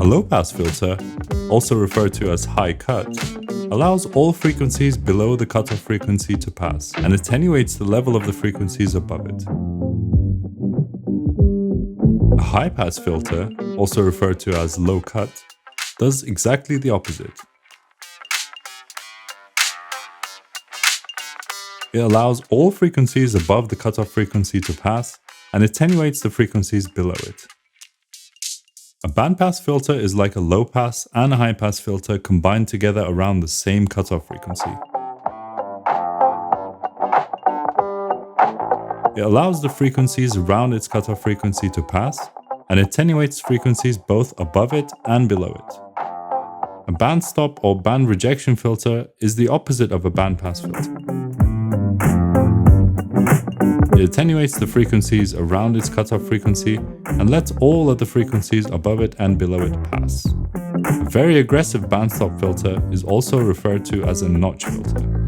A low-pass filter, also referred to as high cut, allows all frequencies below the cutoff frequency to pass and attenuates the level of the frequencies above it. A high-pass filter, also referred to as low cut, does exactly the opposite. It allows all frequencies above the cutoff frequency to pass and attenuates the frequencies below it. A bandpass filter is like a low-pass and a high-pass filter combined together around the same cutoff frequency. It allows the frequencies around its cutoff frequency to pass and attenuates frequencies both above it and below it. A bandstop or band rejection filter is the opposite of a bandpass filter. It attenuates the frequencies around its cutoff frequency and lets all other frequencies above it and below it pass. A very aggressive bandstop filter is also referred to as a notch filter.